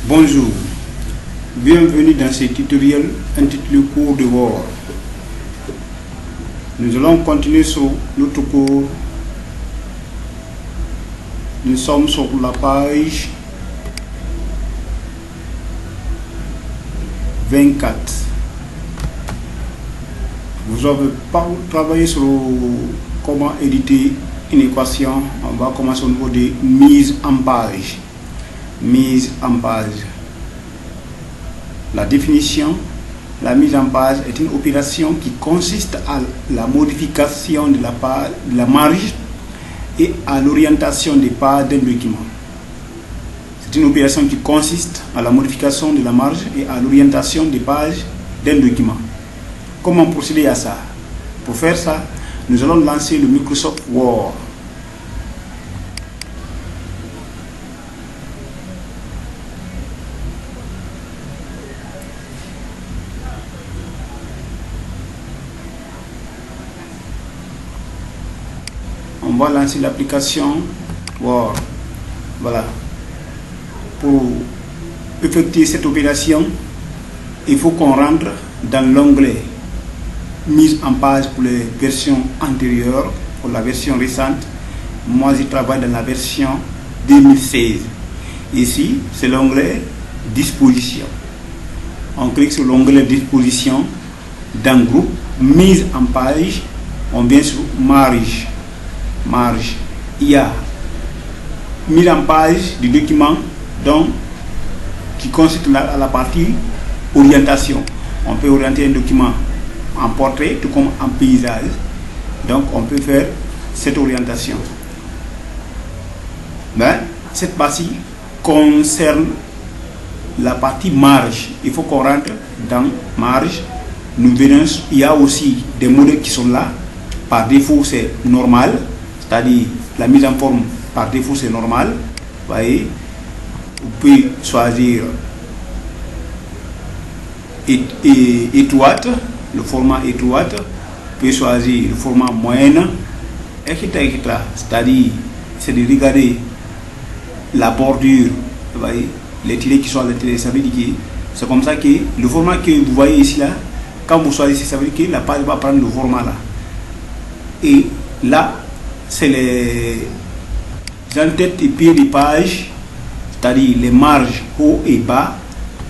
Bonjour, bienvenue dans ce tutoriel intitulé Cours de Word. Nous allons continuer sur notre cours. Nous sommes sur la page 24. Vous avez pas travaillé sur comment éditer une équation. On va commencer au niveau de mise en page. Mise en page. La définition, la mise en page est une opération qui consiste à la modification de la page, de la marge et à l'orientation des pages d'un document. C'est une opération qui consiste à la modification de la marge et à l'orientation des pages d'un document. Comment procéder à ça? Pour faire ça, nous allons lancer le Microsoft Word. On va lancer l'application Word. Voilà. Pour effectuer cette opération, il faut qu'on rentre dans l'onglet mise en page pour les versions antérieures. Pour la version récente, moi je travaille dans la version 2016. Ici, c'est l'onglet disposition. On clique sur l'onglet disposition. Dans groupe mise en page, on vient sur marge. Marge. Il y a mise en page du document donc, qui consiste à la partie orientation. On peut orienter un document en portrait tout comme en paysage. Donc on peut faire cette orientation. Mais cette partie concerne la partie marge. Il faut qu'on rentre dans marge. Nous verrons, il y a aussi des modèles qui sont là. Par défaut c'est normal. C'est-à-dire la mise en forme par défaut c'est normal. Vous voyez, vous pouvez choisir étroite, le format étroite, vous pouvez choisir le format moyenne, etc. C'est-à-dire, c'est de regarder la bordure, vous voyez, les tirés qui sont à l'intérieur, ça veut dire que c'est comme ça que le format que vous voyez ici là, quand vous choisissez, ça veut dire que la page va prendre le format là. Et là, c'est les en-têtes et pieds de page, c'est-à-dire les marges haut et bas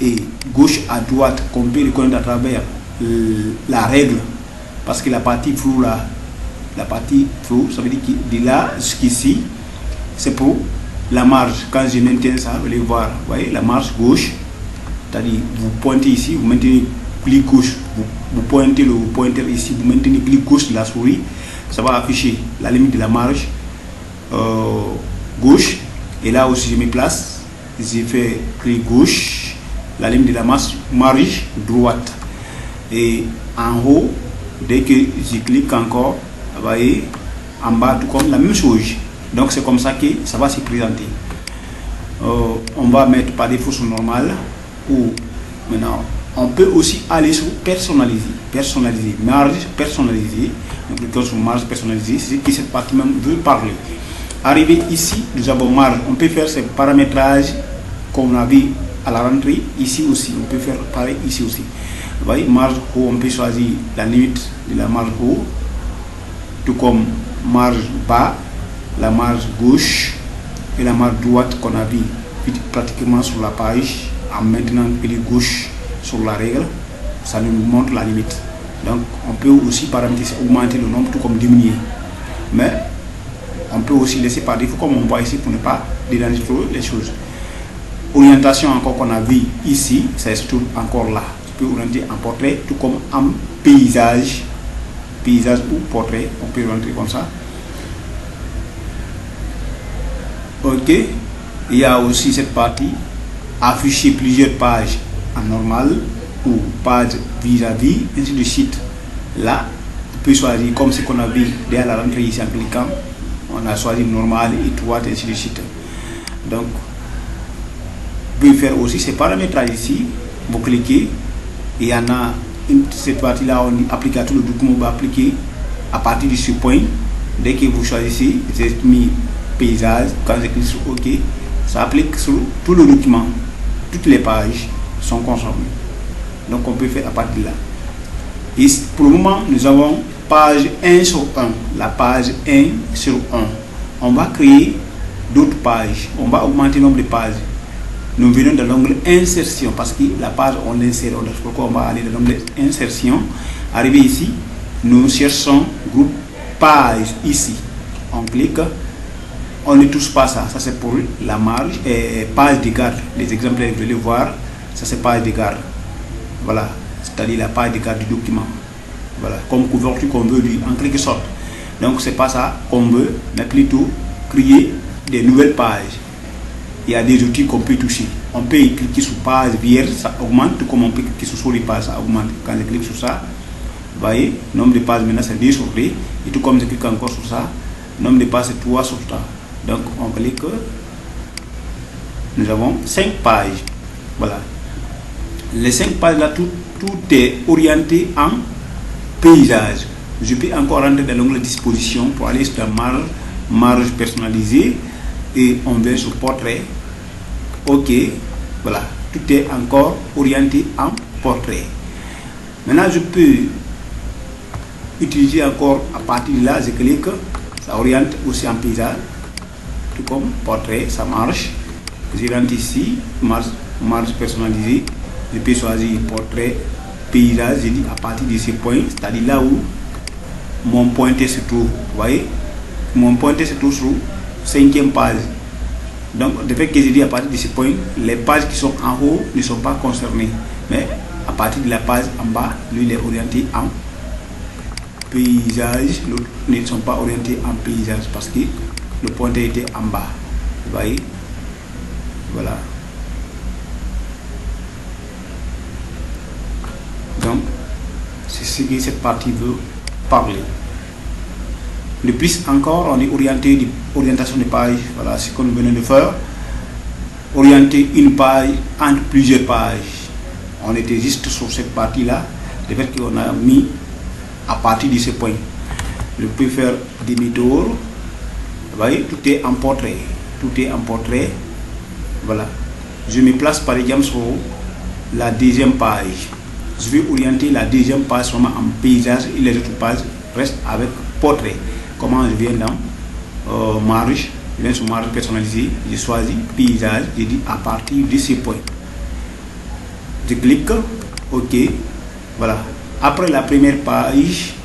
et gauche à droite qu'on peut reconnaître à travers la règle, parce que la partie floue là, la partie floue, ça veut dire que de là jusqu'ici, c'est pour la marge. Quand je maintiens ça, vous allez voir, vous voyez la marge gauche, c'est-à-dire vous pointez ici, vous maintenez clic gauche, vous pointez le pointeur ici, vous maintenez clic gauche de la souris, ça va afficher la limite de la marge gauche. Et là aussi je me place, j'ai fait clic gauche, la limite de la marge droite. Et en haut, dès que je clique encore, vous voyez, en bas tout comme la même chose. Donc c'est comme ça que ça va se présenter. On va mettre par défaut sur normal. Ou maintenant on peut aussi aller sur personnaliser, marge personnalisée. Donc cliquons sur marge personnalisée, c'est que cette partie même veut parler. Arrivé ici, nous avons marge. On peut faire ces paramétrages comme on a vu à la rentrée. Ici aussi, on peut faire pareil ici aussi. Vous voyez, marge haut, on peut choisir la limite de la marge haut, tout comme marge bas, la marge gauche et la marge droite qu'on a vu pratiquement sur la page. En maintenant clic gauche sur la règle, ça nous montre la limite. Donc on peut aussi paramétrer, augmenter le nombre tout comme diminuer. Mais on peut aussi laisser par défaut comme on voit ici pour ne pas déranger trop les choses. Orientation encore qu'on a vu ici, ça se trouve encore là. Tu peux orienter en portrait tout comme en paysage ou portrait, on peut orienter comme ça. Ok, il y a aussi cette partie afficher plusieurs pages en normal ou page vis-à-vis, ainsi de suite. Là, on peut choisir comme ce qu'on a vu derrière la rentrée ici en cliquant. On a choisi normal, étroite, ainsi de suite. Donc, vous pouvez faire aussi ces paramétrages ici. Vous cliquez, et il y en a cette partie-là, on dit applicateur, le document va appliquer à partir de ce point. Dès que vous choisissez, j'ai mis paysage. Quand je clique sur OK, ça applique sur tout le document. Toutes les pages sont concernées. Donc on peut faire à partir de là. Et pour le moment, nous avons page 1 sur 1. La page 1 sur 1. On va créer d'autres pages. On va augmenter le nombre de pages. Nous venons de l'onglet insertion parce que la page on l'insère. Donc pourquoi on va aller dans l'onglet insertion. Arrivé ici, nous cherchons groupe page ici. On clique. On ne touche pas ça. Ça c'est pour la marge et page de garde. Les exemples que vous allez voir, ça c'est page de garde. Voilà, c'est-à-dire la page de garde du document. Voilà, comme couverture qu'on veut lui en quelque sorte. Donc c'est pas ça qu'on veut, mais plutôt créer des nouvelles pages. Il y a des outils qu'on peut toucher. On peut cliquer sur page vierge, ça augmente, tout comme on peut cliquer sur les pages, ça augmente. Quand je clique sur ça, vous voyez, le nombre de pages maintenant c'est 2 sur 2. Et tout comme je clique encore sur ça, le nombre de pages c'est 3 sur 3. Donc on clique, nous avons 5 pages. Voilà. Les 5 pages là, tout est orienté en paysage. Je peux encore rentrer dans l'onglet disposition pour aller sur la marge personnalisée et on va sur portrait. OK, voilà, tout est encore orienté en portrait. Maintenant je peux utiliser encore à partir de là, je clique, ça oriente aussi en paysage, tout comme portrait, ça marche. Je rentre ici, marge personnalisée, je peux choisir portrait, paysage, je dis à partir de ces points, c'est-à-dire là où mon pointeur se trouve. Vous voyez, mon pointeur se trouve sur 5e page. Donc, de fait que je dis à partir de ces points, les pages qui sont en haut ne sont pas concernées. Mais à partir de la page en bas, lui, il est orienté en paysage. L'autre ne sont pas orientés en paysage parce que le pointeur était en bas. Vous voyez, voilà. Donc, c'est ce que cette partie veut parler. De plus encore, on est orienté d'orientation de page. Voilà ce que nous venons de faire. Orienter une page entre plusieurs pages. On était juste sur cette partie-là. Le fait qu'on a mis à partir de ce point. Je peux faire demi-tour. Vous voyez, tout est en portrait. Tout est en portrait. Voilà. Je me place par exemple sur la 2e page. Je vais orienter la 2e page seulement en paysage et les autres pages restent avec portrait. Comment je viens dans marge, je viens sur marge personnalisée, je choisis paysage, je dis à partir de ces points. Je clique, OK, voilà. Après la première page,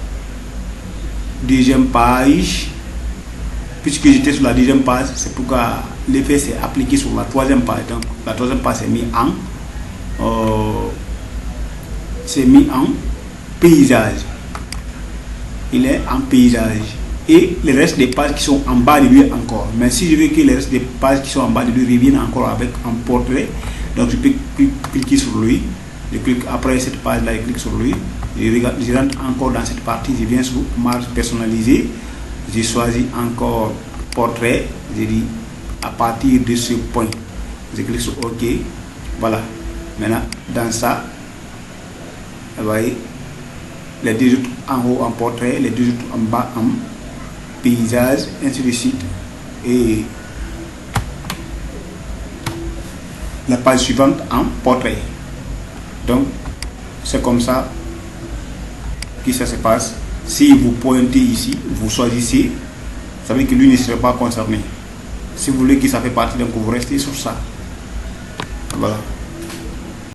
2e page, puisque j'étais sur la 2e page, c'est pourquoi l'effet s'est appliqué sur la 3e page. Donc la 3e page s'est mis en paysage. Il est en paysage. Et le reste des pages qui sont en bas de lui encore. Mais si je veux que le reste des pages qui sont en bas de lui reviennent encore avec un portrait, donc je peux cliquer sur lui. Je clique après cette page là, je clique sur lui. Je rentre encore dans cette partie, je viens sur marge personnalisée. Je choisis encore portrait. Je dis à partir de ce point. Je clique sur OK. Voilà. Maintenant, dans ça, vous voyez, les deux autres en haut en portrait, les deux autres en bas en paysage, ainsi de suite. Et la page suivante en portrait. Donc, c'est comme ça que ça se passe. Si vous pointez ici, vous choisissez, ça veut dire que lui ne sera pas concerné. Si vous voulez que ça fait partie, donc vous restez sur ça. Voilà.